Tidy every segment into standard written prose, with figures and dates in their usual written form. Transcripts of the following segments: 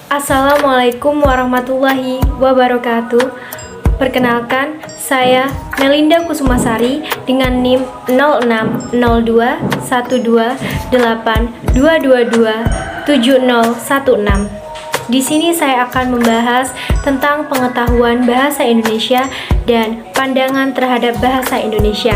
Assalamualaikum warahmatullahi wabarakatuh. Perkenalkan, saya Melinda Kusumasari dengan NIM 06021282227016. Di sini saya akan membahas tentang pengetahuan bahasa Indonesia dan pandangan terhadap bahasa Indonesia.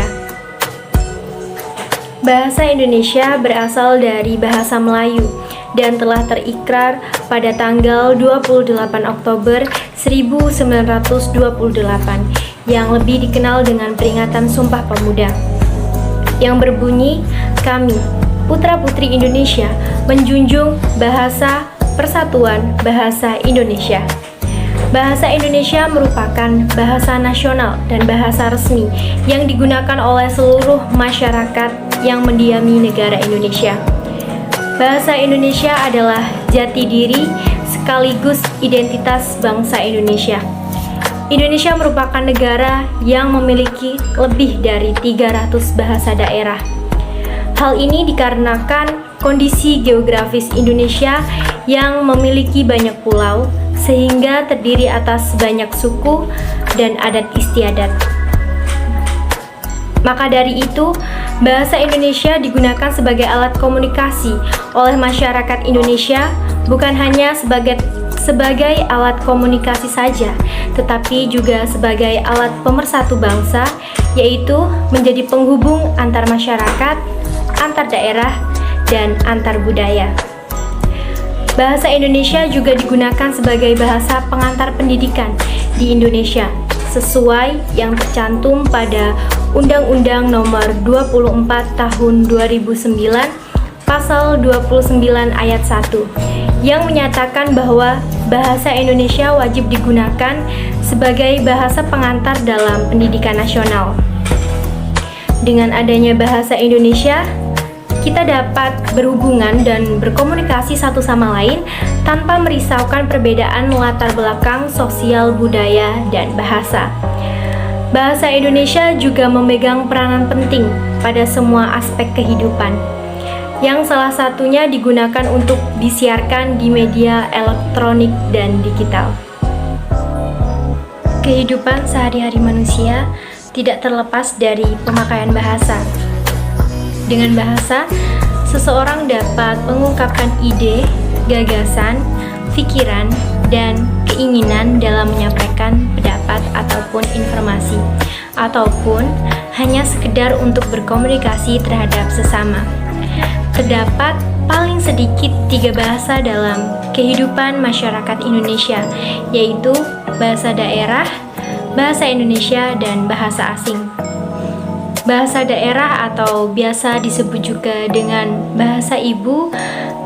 Bahasa Indonesia berasal dari bahasa Melayu dan telah terikrar pada tanggal 28 Oktober 1928 yang lebih dikenal dengan peringatan Sumpah Pemuda yang berbunyi, kami, putra-putri Indonesia, menjunjung bahasa persatuan bahasa Indonesia. Bahasa Indonesia merupakan bahasa nasional dan bahasa resmi yang digunakan oleh seluruh masyarakat yang mendiami negara Indonesia. Bahasa Indonesia adalah jati diri sekaligus identitas bangsa Indonesia. Indonesia merupakan negara yang memiliki lebih dari 300 bahasa daerah. Hal ini dikarenakan kondisi geografis Indonesia yang memiliki banyak pulau, sehingga terdiri atas banyak suku dan adat istiadat. Maka dari itu, bahasa Indonesia digunakan sebagai alat komunikasi oleh masyarakat Indonesia, bukan hanya sebagai alat komunikasi saja, tetapi juga sebagai alat pemersatu bangsa, yaitu menjadi penghubung antar masyarakat, antar daerah, dan antar budaya. Bahasa Indonesia juga digunakan sebagai bahasa pengantar pendidikan di Indonesia, sesuai yang tercantum pada Undang-Undang Nomor 24 Tahun 2009 Pasal 29 Ayat 1 yang menyatakan bahwa bahasa Indonesia wajib digunakan sebagai bahasa pengantar dalam pendidikan nasional. Dengan adanya bahasa Indonesia, kita dapat berhubungan dan berkomunikasi satu sama lain tanpa merisaukan perbedaan latar belakang sosial, budaya, dan bahasa. Bahasa Indonesia juga memegang peranan penting pada semua aspek kehidupan, yang salah satunya digunakan untuk disiarkan di media elektronik dan digital. Kehidupan sehari-hari manusia tidak terlepas dari pemakaian bahasa. Dengan bahasa, seseorang dapat mengungkapkan ide, gagasan, pikiran, dan keinginan dalam menyampaikan pendapat ataupun informasi, ataupun hanya sekedar untuk berkomunikasi terhadap sesama. Terdapat paling sedikit 3 bahasa dalam kehidupan masyarakat Indonesia, yaitu bahasa daerah, bahasa Indonesia, dan bahasa asing. Bahasa daerah atau biasa disebut juga dengan bahasa ibu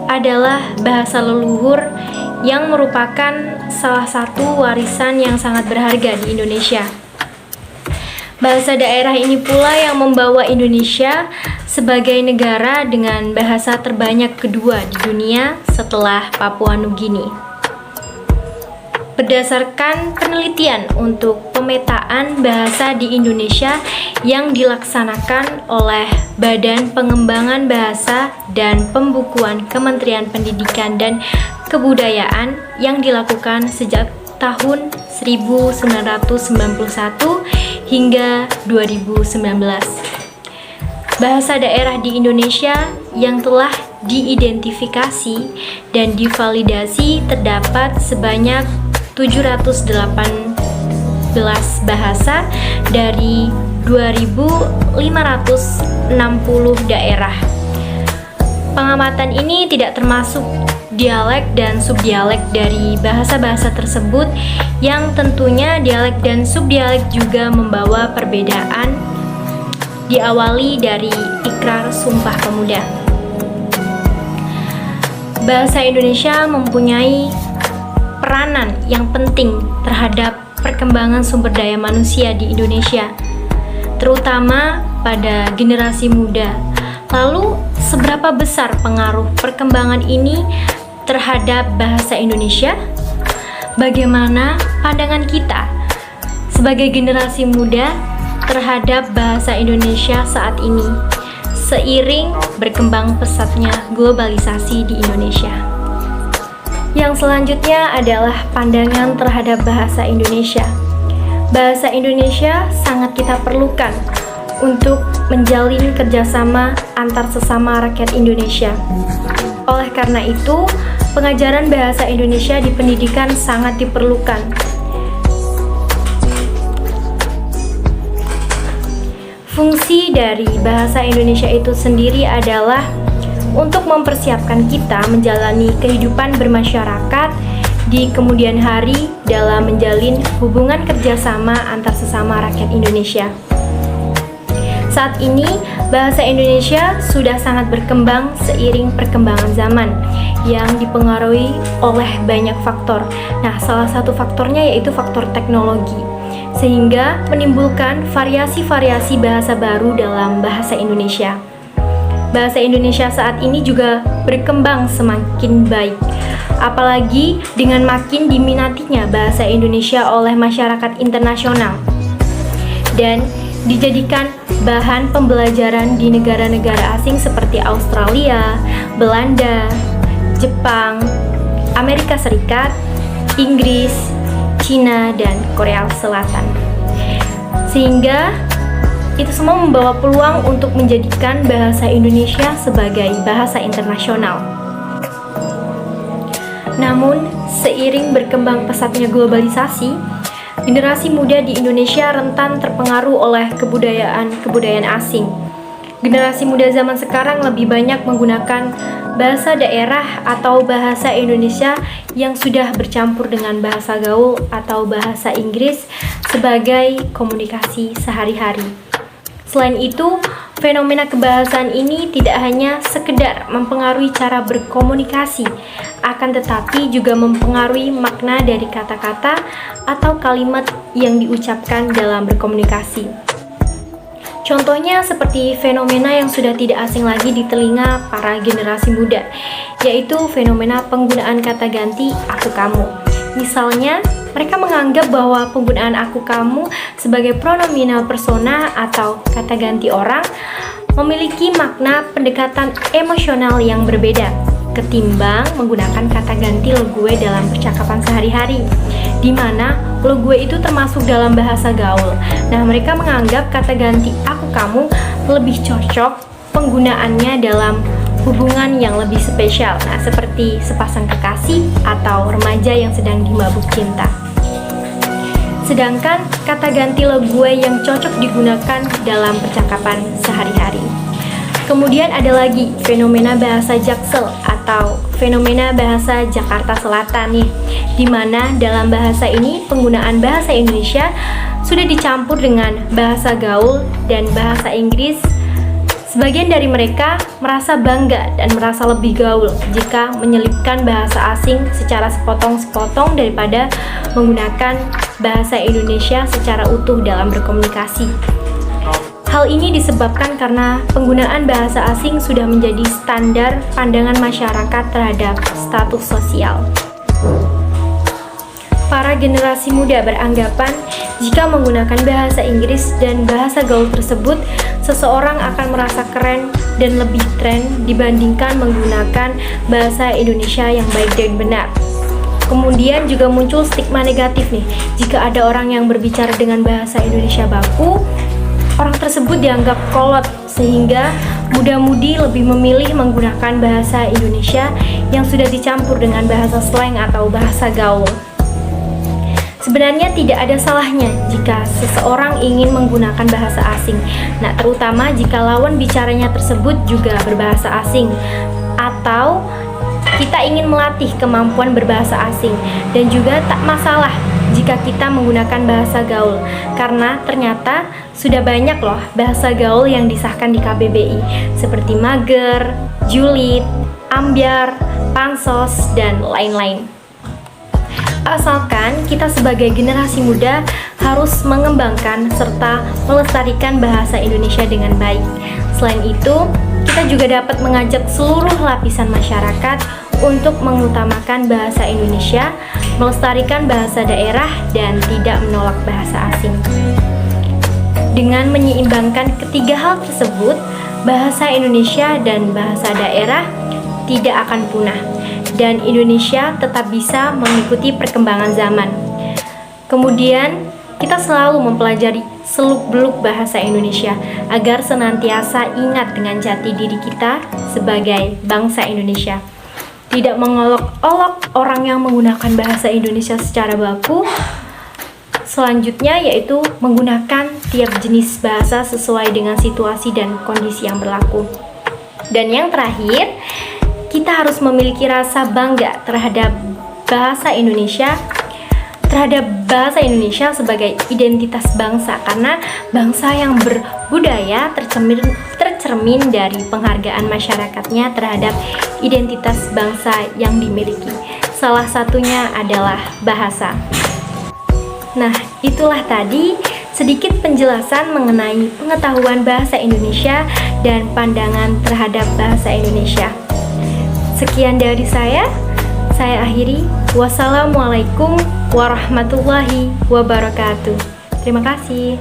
adalah bahasa leluhur yang merupakan salah satu warisan yang sangat berharga di Indonesia. Bahasa daerah ini pula yang membawa Indonesia sebagai negara dengan bahasa terbanyak kedua di dunia setelah Papua Nugini. Berdasarkan penelitian untuk pemetaan bahasa di Indonesia yang dilaksanakan oleh Badan Pengembangan Bahasa dan Pembukuan Kementerian Pendidikan dan Kebudayaan yang dilakukan sejak tahun 1991 hingga 2019. Bahasa daerah di Indonesia yang telah diidentifikasi dan divalidasi terdapat sebanyak 718 bahasa dari 2.560 daerah. Pengamatan ini tidak termasuk dialek dan subdialek dari bahasa-bahasa tersebut, yang tentunya dialek dan subdialek juga membawa perbedaan, diawali dari Ikrar Sumpah Pemuda. Bahasa Indonesia mempunyai peranan yang penting terhadap perkembangan sumber daya manusia di Indonesia, terutama pada generasi muda. Lalu, seberapa besar pengaruh perkembangan ini terhadap bahasa Indonesia? Bagaimana pandangan kita sebagai generasi muda terhadap bahasa Indonesia saat ini, seiring berkembang pesatnya globalisasi di Indonesia? Yang selanjutnya adalah pandangan terhadap bahasa Indonesia. Bahasa Indonesia sangat kita perlukan untuk menjalin kerjasama antar sesama rakyat Indonesia. Oleh karena itu, pengajaran bahasa Indonesia di pendidikan sangat diperlukan. Fungsi dari bahasa Indonesia itu sendiri adalah untuk mempersiapkan kita menjalani kehidupan bermasyarakat di kemudian hari dalam menjalin hubungan kerjasama antar sesama rakyat Indonesia. Saat ini, bahasa Indonesia sudah sangat berkembang seiring perkembangan zaman yang dipengaruhi oleh banyak faktor. Nah, salah satu faktornya yaitu faktor teknologi, sehingga menimbulkan variasi-variasi bahasa baru dalam bahasa Indonesia. Bahasa Indonesia saat ini juga berkembang semakin baik, apalagi dengan makin diminatinya bahasa Indonesia oleh masyarakat internasional dan dijadikan bahan pembelajaran di negara-negara asing seperti Australia, Belanda, Jepang, Amerika Serikat, Inggris, Cina, dan Korea Selatan. Sehingga itu semua membawa peluang untuk menjadikan bahasa Indonesia sebagai bahasa internasional. Namun, seiring berkembang pesatnya globalisasi, generasi muda di Indonesia rentan terpengaruh oleh kebudayaan asing. Generasi muda zaman sekarang lebih banyak menggunakan bahasa daerah atau bahasa Indonesia yang sudah bercampur dengan bahasa gaul atau bahasa Inggris sebagai komunikasi sehari-hari. Selain itu, fenomena kebahasaan ini tidak hanya sekedar mempengaruhi cara berkomunikasi, akan tetapi juga mempengaruhi makna dari kata-kata atau kalimat yang diucapkan dalam berkomunikasi. Contohnya seperti fenomena yang sudah tidak asing lagi di telinga para generasi muda, yaitu fenomena penggunaan kata ganti aku kamu. Misalnya, mereka menganggap bahwa penggunaan aku kamu sebagai pronominal persona atau kata ganti orang memiliki makna pendekatan emosional yang berbeda ketimbang menggunakan kata ganti lo gue dalam percakapan sehari-hari, di mana lo gue itu termasuk dalam bahasa gaul. Nah, mereka menganggap kata ganti aku kamu lebih cocok penggunaannya dalam hubungan yang lebih spesial, nah seperti sepasang kekasih atau remaja yang sedang dimabuk cinta. Sedangkan kata ganti lo gue yang cocok digunakan dalam percakapan sehari-hari. Kemudian ada lagi fenomena bahasa Jaksel atau fenomena bahasa Jakarta Selatan nih, dimana dalam bahasa ini penggunaan bahasa Indonesia sudah dicampur dengan bahasa gaul dan bahasa Inggris. Sebagian dari mereka merasa bangga dan merasa lebih gaul jika menyelipkan bahasa asing secara sepotong-sepotong daripada menggunakan bahasa Indonesia secara utuh dalam berkomunikasi. Hal ini disebabkan karena penggunaan bahasa asing sudah menjadi standar pandangan masyarakat terhadap status sosial. Para generasi muda beranggapan jika menggunakan bahasa Inggris dan bahasa gaul tersebut, seseorang akan merasa keren dan lebih tren dibandingkan menggunakan bahasa Indonesia yang baik dan benar. Kemudian juga muncul stigma negatif nih, jika ada orang yang berbicara dengan bahasa Indonesia baku, orang tersebut dianggap kolot, sehingga muda-mudi lebih memilih menggunakan bahasa Indonesia yang sudah dicampur dengan bahasa slang atau bahasa gaul. Sebenarnya tidak ada salahnya jika seseorang ingin menggunakan bahasa asing, nah terutama jika lawan bicaranya tersebut juga berbahasa asing, atau kita ingin melatih kemampuan berbahasa asing, dan juga tak masalah jika kita menggunakan bahasa gaul, karena ternyata sudah banyak loh bahasa gaul yang disahkan di KBBI seperti mager, julid, ambyar, pansos, dan lain-lain. Asalkan kita sebagai generasi muda harus mengembangkan serta melestarikan bahasa Indonesia dengan baik. Selain itu, kita juga dapat mengajak seluruh lapisan masyarakat untuk mengutamakan bahasa Indonesia, melestarikan bahasa daerah, dan tidak menolak bahasa asing. Dengan menyeimbangkan ketiga hal tersebut, bahasa Indonesia dan bahasa daerah, tidak akan punah dan Indonesia tetap bisa mengikuti perkembangan zaman. Kemudian, kita selalu mempelajari seluk-beluk bahasa Indonesia agar senantiasa ingat dengan jati diri kita sebagai bangsa Indonesia. Tidak mengolok-olok orang yang menggunakan bahasa Indonesia secara baku. Selanjutnya yaitu menggunakan tiap jenis bahasa sesuai dengan situasi dan kondisi yang berlaku. Dan yang terakhir, kita harus memiliki rasa bangga terhadap bahasa Indonesia sebagai identitas bangsa, karena bangsa yang berbudaya tercermin dari penghargaan masyarakatnya terhadap identitas bangsa yang dimiliki. Salah satunya adalah bahasa. Nah, itulah tadi sedikit penjelasan mengenai pengetahuan bahasa Indonesia dan pandangan terhadap bahasa Indonesia. Sekian dari saya akhiri. Wassalamualaikum warahmatullahi wabarakatuh. Terima kasih.